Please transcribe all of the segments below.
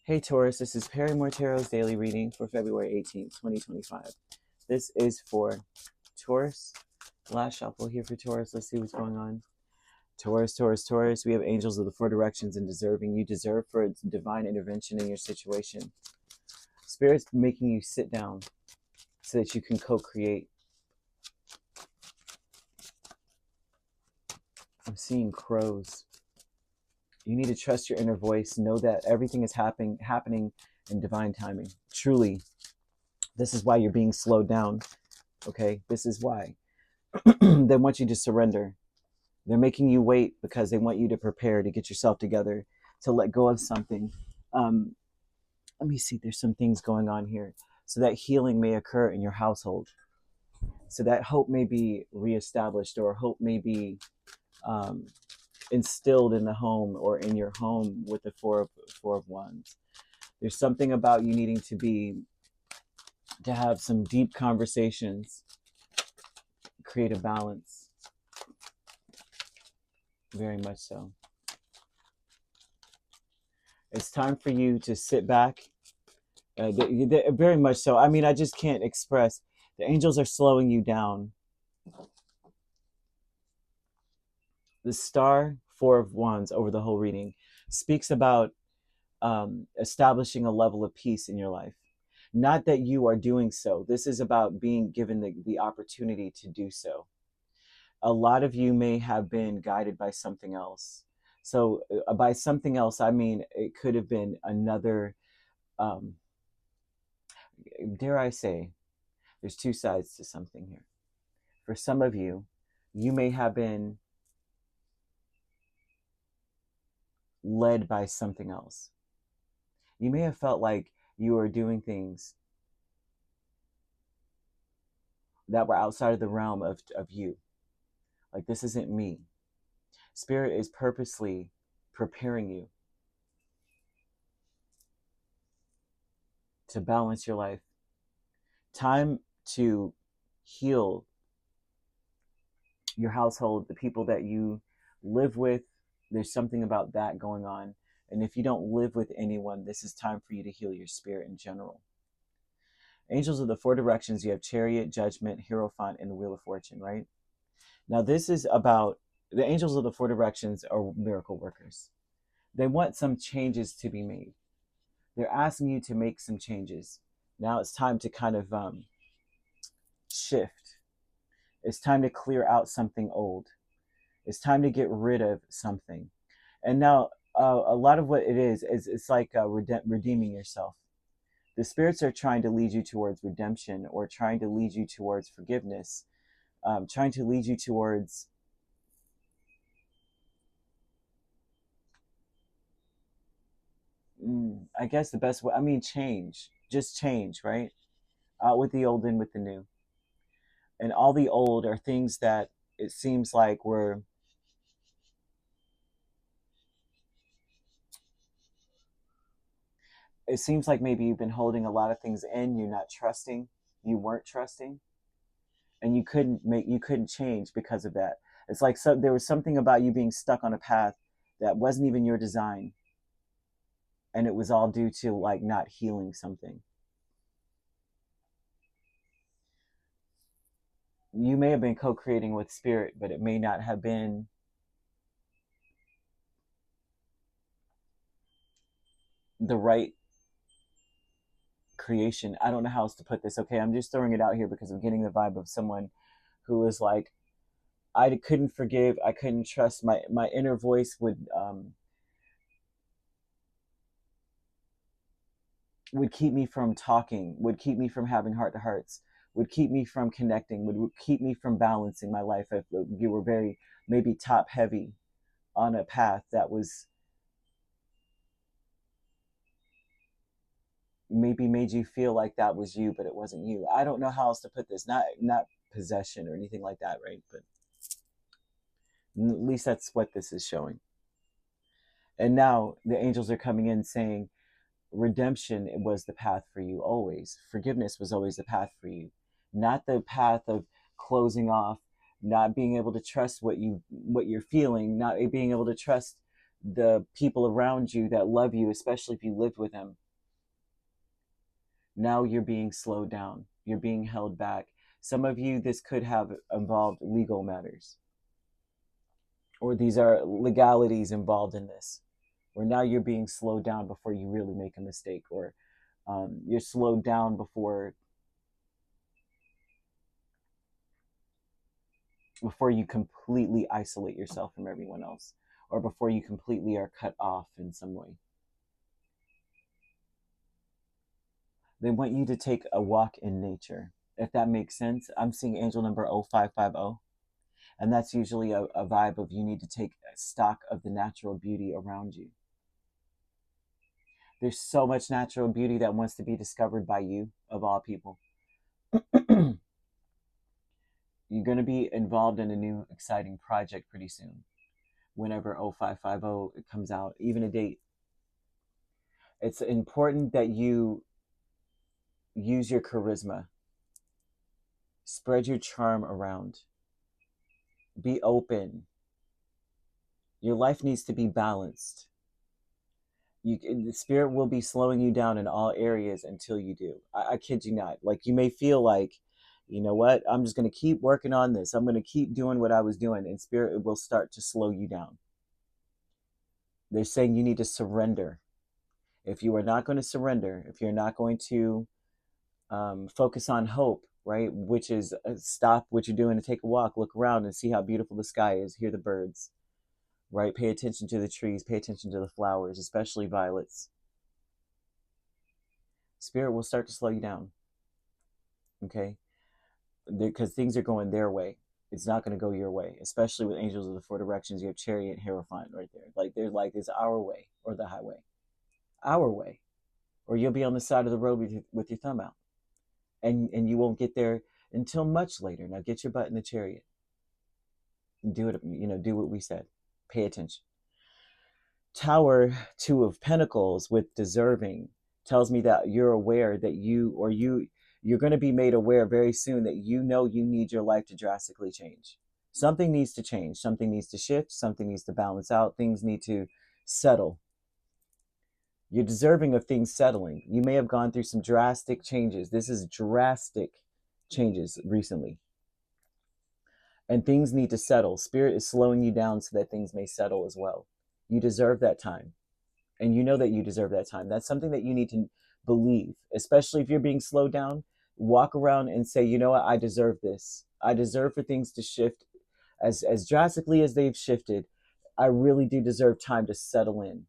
Hey Taurus, this is Perrymore Tarot's daily reading for February 18th, 2025. This is for Taurus. Last shuffle here for Taurus. Let's see what's going on. Taurus, Taurus, Taurus. We have angels of the four directions and deserving. You deserve for divine intervention in your situation. Spirit's making you sit down so that you can co-create. I'm seeing crows. You need to trust your inner voice. Know that everything is happening in divine timing. Truly, this is why you're being slowed down. Okay, this is why. They want you to surrender. They're making you wait because they want you to prepare to get yourself together, to let go of something. Let me see, there's some things going on here. So that healing may occur in your household. So that hope may be reestablished, or hope may be instilled in the home or in your home with the four of wands. There's something about you needing to have some deep conversations, create a balance. Very much so. It's time for you to sit back. Very much so. I mean, I just can't express. The angels are slowing you down. The star, four of wands over the whole reading, speaks about establishing a level of peace in your life. Not that you are doing so. This is about being given the opportunity to do so. A lot of you may have been guided by something else. So by something else, I mean, it could have been another, dare I say, there's two sides to something here. For some of you, you may have been led by something else. You may have felt like you were doing things that were outside of the realm of you. Like, this isn't me. Spirit is purposely preparing you to balance your life. Time to heal your household, the people that you live with. There's something about that going on. And if you don't live with anyone, this is time for you to heal your spirit in general. Angels of the four directions, you have Chariot, Judgment, Hierophant, and the Wheel of Fortune, right? Now this is about, the angels of the four directions are miracle workers. They want some changes to be made. They're asking you to make some changes. Now it's time to kind of shift. It's time to clear out something old. It's time to get rid of something. And now a lot of what it is it's like redeeming yourself. The spirits are trying to lead you towards redemption, or trying to lead you towards forgiveness, trying to lead you towards I guess the best way, I mean, change. Just change, right? Out with the old, in with the new. And all the old are things that it seems like it seems like maybe you've been holding a lot of things in, you're not trusting, you weren't trusting, and you couldn't change because of that. It's like, so there was something about you being stuck on a path that wasn't even your design, and it was all due to like not healing something. You may have been co-creating with spirit, but it may not have been the right creation. I don't know how else to put this. Okay, I'm just throwing it out here because I'm getting the vibe of someone who was like, I couldn't forgive, I couldn't trust. My inner voice would keep me from talking, would keep me from having heart to hearts, would keep me from connecting, would keep me from balancing my life if you were very maybe top heavy on a path that was maybe made you feel like that was you, but it wasn't you. I don't know how else to put this. Not possession or anything like that, right? But at least that's what this is showing. And now the angels are coming in saying redemption was the path for you always. Forgiveness was always the path for you, not the path of closing off, not being able to trust what you're feeling, not being able to trust the people around you that love you, especially if you lived with them, now you're being slowed down. You're being held back. Some of you, this could have involved legal matters, or these are legalities involved in this, where now you're being slowed down before you really make a mistake, or you're slowed down before you completely isolate yourself from everyone else, or before you completely are cut off in some way. They want you to take a walk in nature, if that makes sense. I'm seeing angel number 0550, and that's usually a vibe of you need to take stock of the natural beauty around you. There's so much natural beauty that wants to be discovered by you, of all people. You're going to be involved in a new exciting project pretty soon, whenever 0550 it comes out, even a date. It's important that you use your charisma, spread your charm around, be open. Your life needs to be balanced. The spirit will be slowing you down in all areas until you do. I kid you not. Like, you may feel like, you know what, I'm just going to keep working on this. I'm going to keep doing what I was doing, and spirit will start to slow you down. They're saying you need to surrender. If you are not going to surrender, if you're not going to focus on hope, right, which is stop what you're doing and take a walk, look around and see how beautiful the sky is, hear the birds, right? Pay attention to the trees, pay attention to the flowers, especially violets. Spirit will start to slow you down, okay? Because things are going their way. It's not going to go your way, especially with angels of the four directions. You have Chariot and Hierophant right there. Like, there's like, it's our way or the highway. Our way. Or you'll be on the side of the road with your thumb out. And you won't get there until much later. Now get your butt in the Chariot. Do it, do what we said. Pay attention. Tower, Two of Pentacles with deserving tells me that you're aware that you're going to be made aware very soon that you need your life to drastically change. Something needs to change. Something needs to shift. Something needs to balance out. Things need to settle. You're deserving of things settling. You may have gone through some drastic changes. This is drastic changes recently. And things need to settle. Spirit is slowing you down so that things may settle as well. You deserve that time. And you know that you deserve that time. That's something that you need to believe, especially if you're being slowed down. Walk around and say, you know what, I deserve this. I deserve for things to shift as drastically as they've shifted. I really do deserve time to settle in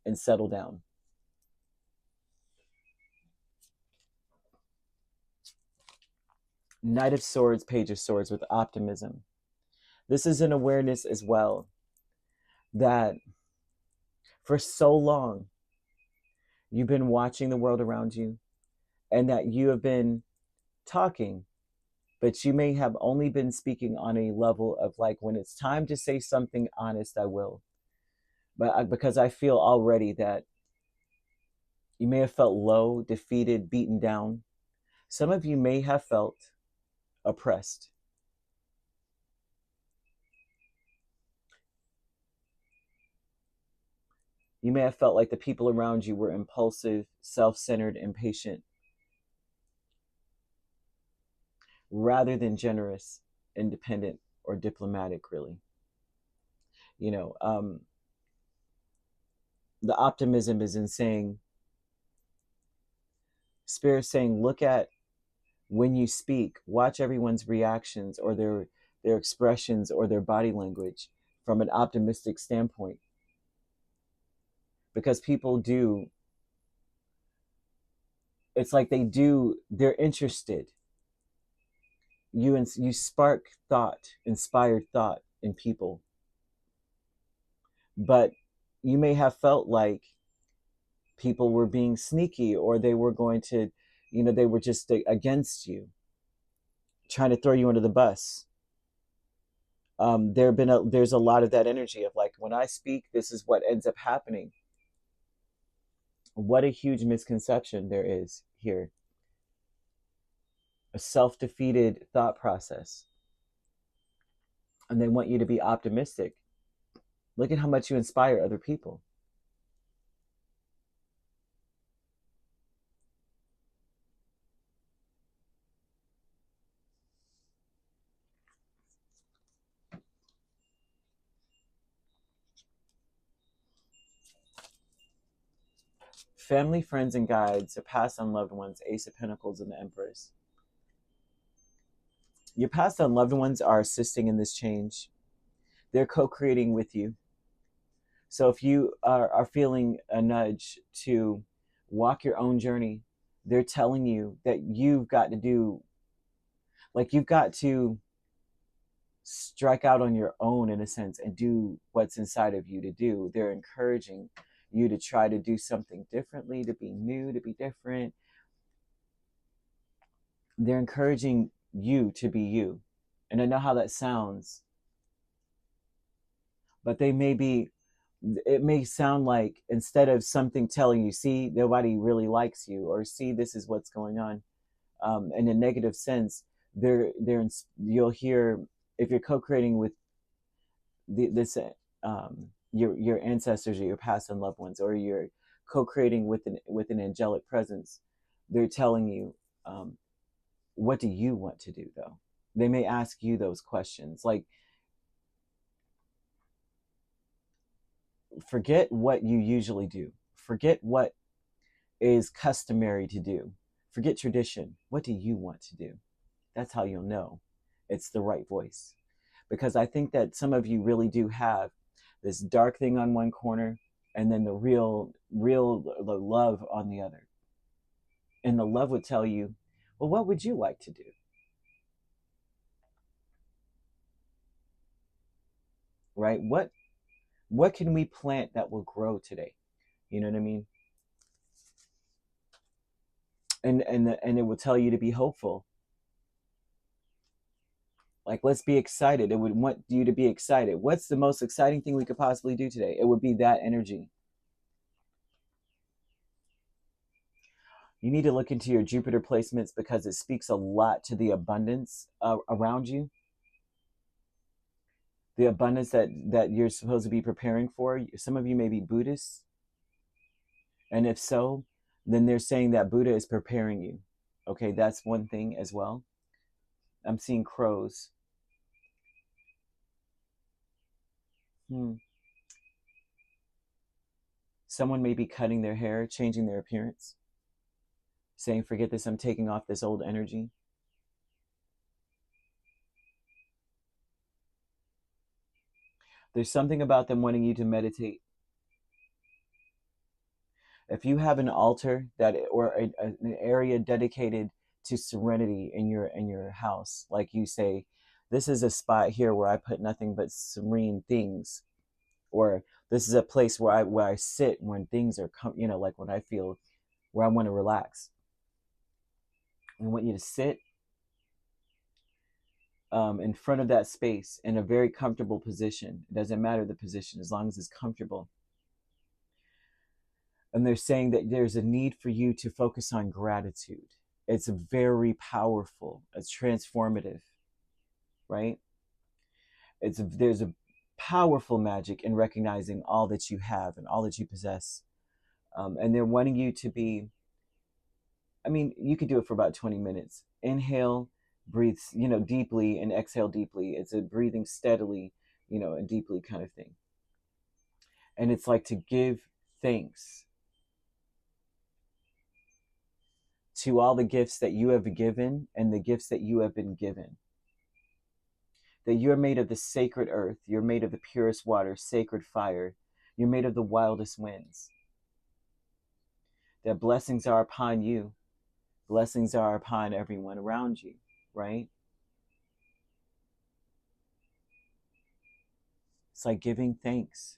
and settle down. Knight of Swords, Page of Swords with optimism. This is an awareness as well that for so long you've been watching the world around you, and that you have been talking, but you may have only been speaking on a level of like, when it's time to say something honest, I will. But because I feel already that you may have felt low, defeated, beaten down. Some of you may have felt oppressed. You may have felt like the people around you were impulsive, self-centered, impatient, rather than generous, independent, or diplomatic, really. The optimism is in saying, Spirit saying, look at when you speak, watch everyone's reactions or their expressions or their body language from an optimistic standpoint. Because people do, it's like they're interested. You spark thought, inspired thought in people. But you may have felt like people were being sneaky, or they were going to, they were just against you, trying to throw you under the bus. There's a lot of that energy of like, when I speak, this is what ends up happening. What a huge misconception there is here. A self-defeated thought process. And they want you to be optimistic. Look at how much you inspire other people. Family, friends, and guides, your past and loved ones, Ace of Pentacles, and the Empress. Your past and loved ones are assisting in this change. They're co-creating with you. So if you are feeling a nudge to walk your own journey, they're telling you that you've got to do, like you've got to strike out on your own in a sense and do what's inside of you to do. They're encouraging you to try to do something differently, to be new, to be different. They're encouraging you to be you. And I know how that sounds, but they may be, it may sound like instead of something telling you, see, nobody really likes you, or see, this is what's going on, in a negative sense, you'll hear, if you're co-creating with this, your ancestors or your past and loved ones, or you're co-creating with an angelic presence, they're telling you, what do you want to do though? They may ask you those questions, like, forget what you usually do, forget what is customary to do, forget tradition. What do you want to do? That's how you'll know it's the right voice. Because I think that some of you really do have this dark thing on one corner, and then the real the love on the other. And the love would tell you, well, what would you like to do? Right? What can we plant that will grow today? You know what I mean? And it will tell you to be hopeful. Like, let's be excited. It would want you to be excited. What's the most exciting thing we could possibly do today? It would be that energy. You need to look into your Jupiter placements because it speaks a lot to the abundance around you. The abundance that you're supposed to be preparing for. Some of you may be Buddhists. And if so, then they're saying that Buddha is preparing you. Okay, that's one thing as well. I'm seeing crows. Someone may be cutting their hair, changing their appearance, saying, forget this, I'm taking off this old energy. There's something about them wanting you to meditate. If you have an altar that, or an area dedicated to serenity in your house, like you say, this is a spot here where I put nothing but serene things, or this is a place where I sit when things are like when I feel where I want to relax. I want you to sit in front of that space in a very comfortable position. It doesn't matter the position as long as it's comfortable. And they're saying that there's a need for you to focus on gratitude. It's very powerful. It's transformative, right? There's a powerful magic in recognizing all that you have and all that you possess. And they're wanting you to be, I mean, you could do it for about 20 minutes. Inhale, breathe, deeply, and exhale deeply. It's a breathing steadily, and deeply kind of thing. And it's like to give thanks to all the gifts that you have given and the gifts that you have been given. That you're made of the sacred earth, you're made of the purest water, sacred fire, you're made of the wildest winds. That blessings are upon you, blessings are upon everyone around you, right? It's like giving thanks.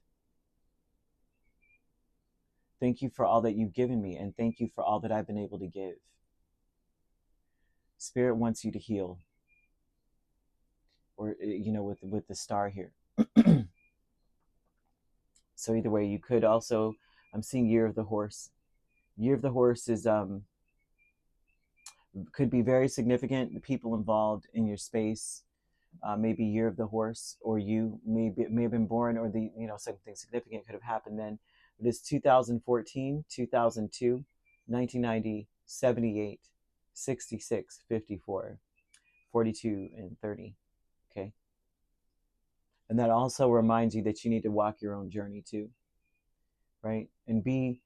Thank you for all that you've given me, and thank you for all that I've been able to give. Spirit wants you to heal. Or, with the star here. So either way, you could also, I'm seeing Year of the Horse. Year of the Horse is, could be very significant. The people involved in your space maybe year of the horse, or you may have been born, or the, something significant could have happened then. It is 2014, 2002, 1990, 78, 66, 54, 42, and 30. Okay. And that also reminds you that you need to walk your own journey too, right? And be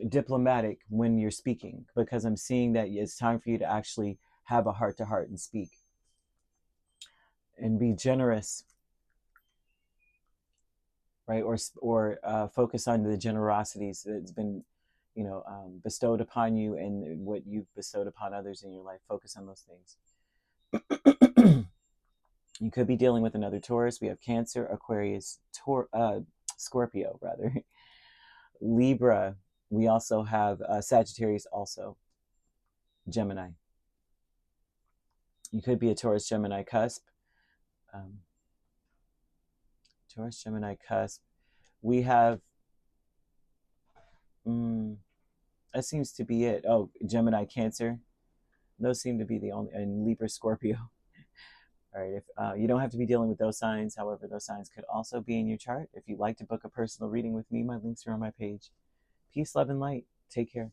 diplomatic when you're speaking, because I'm seeing that it's time for you to actually have a heart to heart and speak, and be generous, right? Or focus on the generosities that's been, bestowed upon you, and what you've bestowed upon others in your life. Focus on those things. You could be dealing with another Taurus. We have Cancer, Aquarius, Scorpio, rather, Libra. We also have Sagittarius, also Gemini. You could be a Taurus, Gemini cusp. Taurus, Gemini cusp. We have, that seems to be it. Oh, Gemini, Cancer. Those seem to be the only, and Libra, Scorpio. All right, if you don't have to be dealing with those signs, however, those signs could also be in your chart. If you'd like to book a personal reading with me, my links are on my page. Peace, love, and light. Take care.